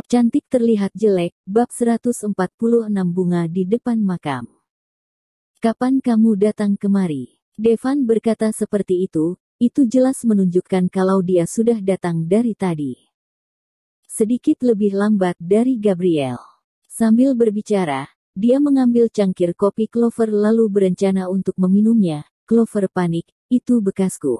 Cantik terlihat jelek, bab 146 bunga di depan makam. Kapan kamu datang kemari? Devan berkata seperti itu jelas menunjukkan kalau dia sudah datang dari tadi. Sedikit lebih lambat dari Gabriel. Sambil berbicara, dia mengambil cangkir kopi Clover lalu berencana untuk meminumnya. Clover panik, itu bekasku.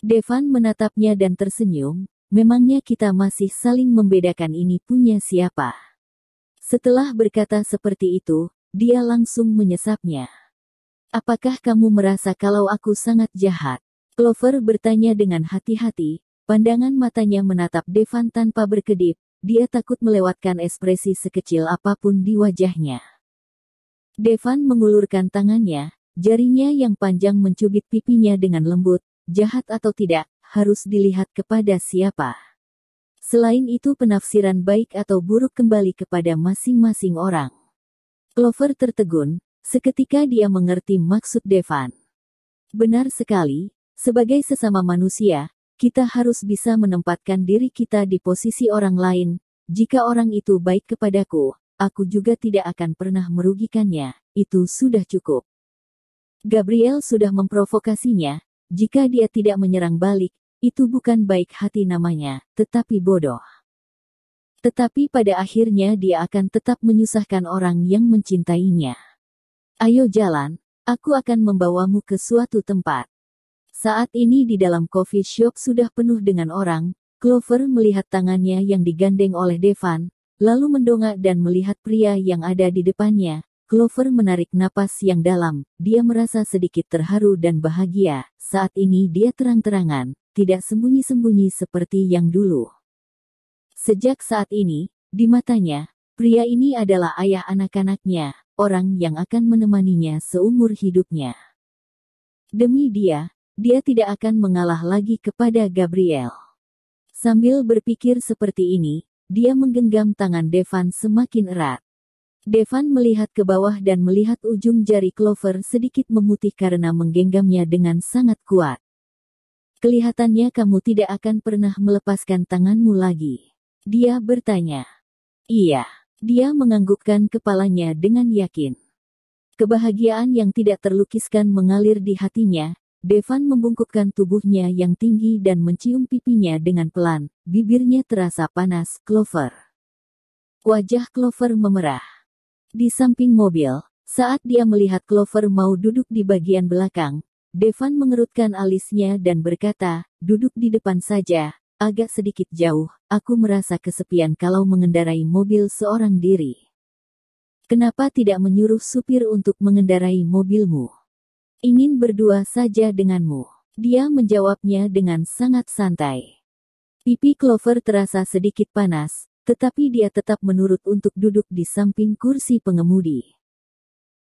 Devan menatapnya dan tersenyum. Memangnya kita masih saling membedakan ini punya siapa? Setelah berkata seperti itu, dia langsung menyesapnya. Apakah kamu merasa kalau aku sangat jahat? Clover bertanya dengan hati-hati, pandangan matanya menatap Devan tanpa berkedip, dia takut melewatkan ekspresi sekecil apapun di wajahnya. Devan mengulurkan tangannya, jarinya yang panjang mencubit pipinya dengan lembut, jahat atau tidak, harus dilihat kepada siapa. Selain itu penafsiran baik atau buruk kembali kepada masing-masing orang. Clover tertegun, seketika dia mengerti maksud Devan. Benar sekali, sebagai sesama manusia, kita harus bisa menempatkan diri kita di posisi orang lain. Jika orang itu baik kepadaku, aku juga tidak akan pernah merugikannya, itu sudah cukup. Gabriel sudah memprovokasinya, jika dia tidak menyerang balik, itu bukan baik hati namanya, tetapi bodoh. Tetapi pada akhirnya dia akan tetap menyusahkan orang yang mencintainya. Ayo jalan, aku akan membawamu ke suatu tempat. Saat ini di dalam coffee shop sudah penuh dengan orang. Clover melihat tangannya yang digandeng oleh Devan, lalu mendongak dan melihat pria yang ada di depannya. Clover menarik napas yang dalam, dia merasa sedikit terharu dan bahagia. Saat ini dia terang-terangan, tidak sembunyi-sembunyi seperti yang dulu. Sejak saat ini, di matanya, pria ini adalah ayah anak-anaknya, orang yang akan menemaninya seumur hidupnya. Demi dia tidak akan mengalah lagi kepada Gabriel. Sambil berpikir seperti ini, dia menggenggam tangan Devan semakin erat. Devan melihat ke bawah dan melihat ujung jari Clover sedikit memutih karena menggenggamnya dengan sangat kuat. Kelihatannya kamu tidak akan pernah melepaskan tanganmu lagi. Dia bertanya. Iya. Dia menganggukkan kepalanya dengan yakin. Kebahagiaan yang tidak terlukiskan mengalir di hatinya. Devan membungkukkan tubuhnya yang tinggi dan mencium pipinya dengan pelan. Bibirnya terasa panas. Clover. Wajah Clover memerah. Di samping mobil, saat dia melihat Clover mau duduk di bagian belakang, Devan mengerutkan alisnya dan berkata, duduk di depan saja, agak sedikit jauh, aku merasa kesepian kalau mengendarai mobil seorang diri. Kenapa tidak menyuruh supir untuk mengendarai mobilmu? Ingin berdua saja denganmu. Dia menjawabnya dengan sangat santai. Pipi Clover terasa sedikit panas, tetapi dia tetap menurut untuk duduk di samping kursi pengemudi.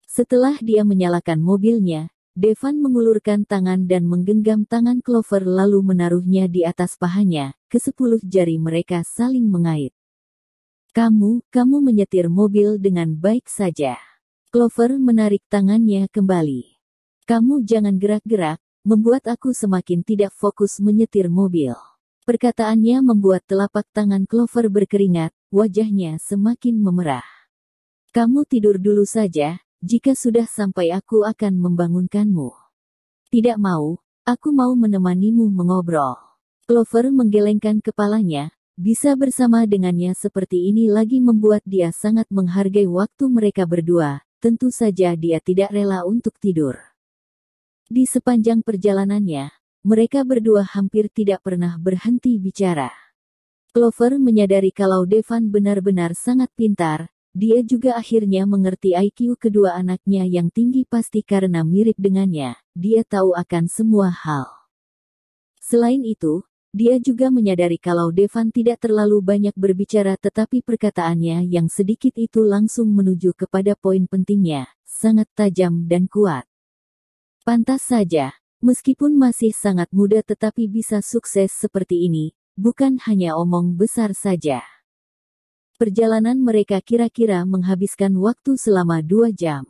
Setelah dia menyalakan mobilnya, Devan mengulurkan tangan dan menggenggam tangan Clover lalu menaruhnya di atas pahanya, ke-10 jari mereka saling mengait. Kamu menyetir mobil dengan baik saja. Clover menarik tangannya kembali. Kamu jangan gerak-gerak, membuat aku semakin tidak fokus menyetir mobil. Perkataannya membuat telapak tangan Clover berkeringat, wajahnya semakin memerah. Kamu tidur dulu saja. Jika sudah sampai aku akan membangunkanmu. Tidak mau, aku mau menemanimu mengobrol. Clover menggelengkan kepalanya, bisa bersama dengannya seperti ini lagi membuat dia sangat menghargai waktu mereka berdua, tentu saja dia tidak rela untuk tidur. Di sepanjang perjalanannya, mereka berdua hampir tidak pernah berhenti bicara. Clover menyadari kalau Devan benar-benar sangat pintar. Dia juga akhirnya mengerti IQ kedua anaknya yang tinggi pasti karena mirip dengannya, dia tahu akan semua hal. Selain itu, dia juga menyadari kalau Devan tidak terlalu banyak berbicara tetapi perkataannya yang sedikit itu langsung menuju kepada poin pentingnya, sangat tajam dan kuat. Pantas saja, meskipun masih sangat muda tetapi bisa sukses seperti ini, bukan hanya omong besar saja. Perjalanan mereka kira-kira menghabiskan waktu selama 2 jam.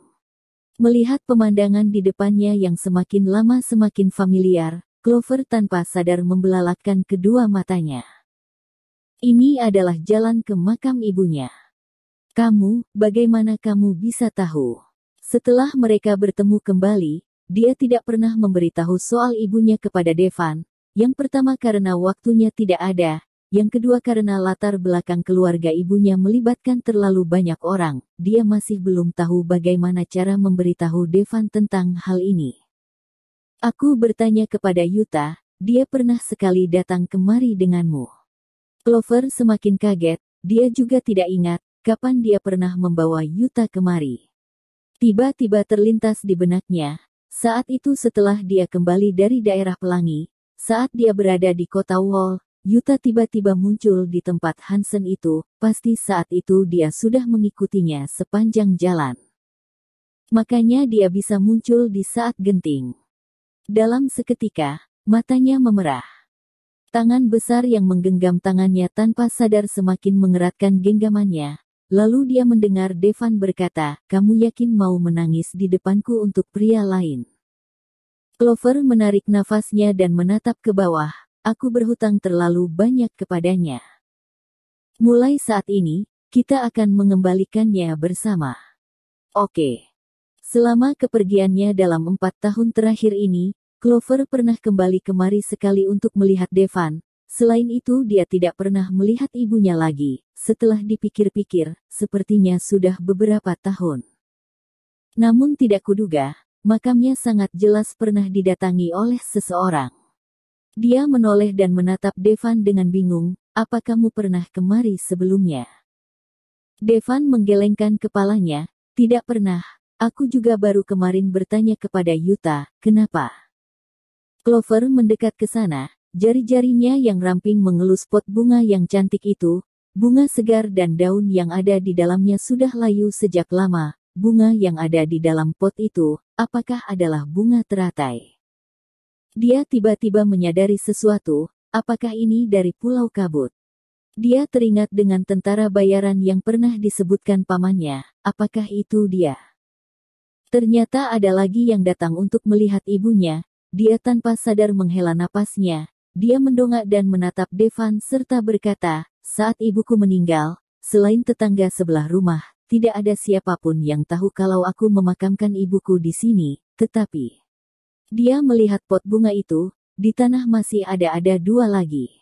Melihat pemandangan di depannya yang semakin lama semakin familiar, Clover tanpa sadar membelalakkan kedua matanya. Ini adalah jalan ke makam ibunya. Kamu, bagaimana kamu bisa tahu? Setelah mereka bertemu kembali, dia tidak pernah memberitahu soal ibunya kepada Devan. Yang pertama karena waktunya tidak ada, yang kedua karena latar belakang keluarga ibunya melibatkan terlalu banyak orang. Dia masih belum tahu bagaimana cara memberitahu Devan tentang hal ini. Aku bertanya kepada Yuta, dia pernah sekali datang kemari denganmu. Clover semakin kaget, dia juga tidak ingat kapan dia pernah membawa Yuta kemari. Tiba-tiba terlintas di benaknya, saat itu setelah dia kembali dari daerah pelangi, saat dia berada di kota Wall, Yuta tiba-tiba muncul di tempat Hansen itu, pasti saat itu dia sudah mengikutinya sepanjang jalan. Makanya dia bisa muncul di saat genting. Dalam seketika, matanya memerah. Tangan besar yang menggenggam tangannya tanpa sadar semakin mengeratkan genggamannya. Lalu dia mendengar Devan berkata, "Kamu yakin mau menangis di depanku untuk pria lain?" Clover menarik nafasnya dan menatap ke bawah. Aku berhutang terlalu banyak kepadanya. Mulai saat ini, kita akan mengembalikannya bersama. Oke. Selama kepergiannya dalam 4 tahun terakhir ini, Clover pernah kembali kemari sekali untuk melihat Devan. Selain itu dia tidak pernah melihat ibunya lagi. Setelah dipikir-pikir, sepertinya sudah beberapa tahun. Namun tidak kuduga, makamnya sangat jelas pernah didatangi oleh seseorang. Dia menoleh dan menatap Devan dengan bingung, "Apa kamu pernah kemari sebelumnya?" Devan menggelengkan kepalanya, "Tidak pernah, aku juga baru kemarin bertanya kepada Yuta, kenapa?" Clover mendekat ke sana. Jari-jarinya yang ramping mengelus pot bunga yang cantik itu. Bunga segar dan daun yang ada di dalamnya sudah layu sejak lama. Bunga yang ada di dalam pot itu, apakah adalah bunga teratai? Dia tiba-tiba menyadari sesuatu, apakah ini dari Pulau Kabut? Dia teringat dengan tentara bayaran yang pernah disebutkan pamannya, apakah itu dia? Ternyata ada lagi yang datang untuk melihat ibunya. Dia tanpa sadar menghela napasnya. Dia mendongak dan menatap Devan serta berkata, "Saat ibuku meninggal, selain tetangga sebelah rumah, tidak ada siapapun yang tahu kalau aku memakamkan ibuku di sini, tetapi..." Dia melihat pot bunga itu, di tanah masih ada 2 lagi.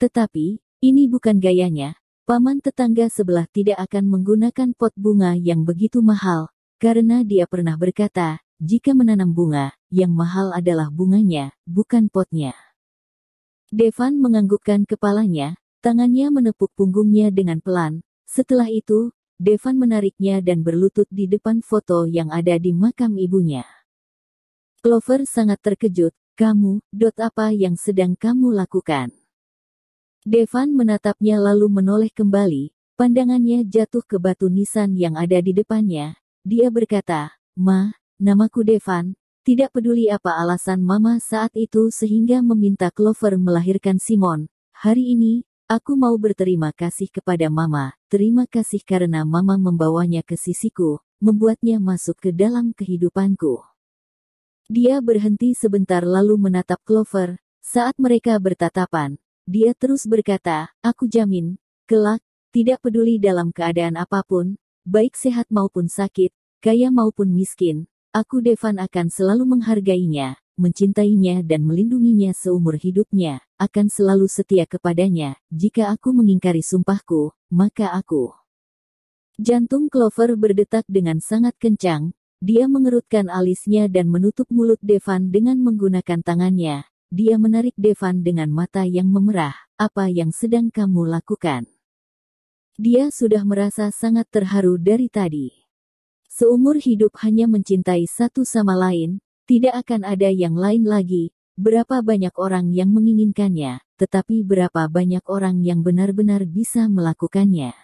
Tetapi, ini bukan gayanya, paman tetangga sebelah tidak akan menggunakan pot bunga yang begitu mahal, karena dia pernah berkata, jika menanam bunga, yang mahal adalah bunganya, bukan potnya. Devan menganggukkan kepalanya, tangannya menepuk punggungnya dengan pelan. Setelah itu, Devan menariknya dan berlutut di depan foto yang ada di makam ibunya. Clover sangat terkejut, "Kamu, apa yang sedang kamu lakukan?" Devan menatapnya lalu menoleh kembali, pandangannya jatuh ke batu nisan yang ada di depannya. Dia berkata, "Ma, namaku Devan." Tidak peduli apa alasan Mama saat itu sehingga meminta Clover melahirkan Simon. "Hari ini, aku mau berterima kasih kepada Mama. Terima kasih karena Mama membawanya ke sisiku, membuatnya masuk ke dalam kehidupanku." Dia berhenti sebentar lalu menatap Clover. Saat mereka bertatapan, dia terus berkata, "Aku jamin, kelak, tidak peduli dalam keadaan apapun, baik sehat maupun sakit, kaya maupun miskin, aku Devan akan selalu menghargainya, mencintainya dan melindunginya seumur hidupnya, akan selalu setia kepadanya. Jika aku mengingkari sumpahku, maka aku..." Jantung Clover berdetak dengan sangat kencang. Dia mengerutkan alisnya dan menutup mulut Devan dengan menggunakan tangannya. Dia menarik Devan dengan mata yang memerah. "Apa yang sedang kamu lakukan?" Dia sudah merasa sangat terharu dari tadi. Seumur hidup hanya mencintai satu sama lain, tidak akan ada yang lain lagi. Berapa banyak orang yang menginginkannya, tetapi berapa banyak orang yang benar-benar bisa melakukannya.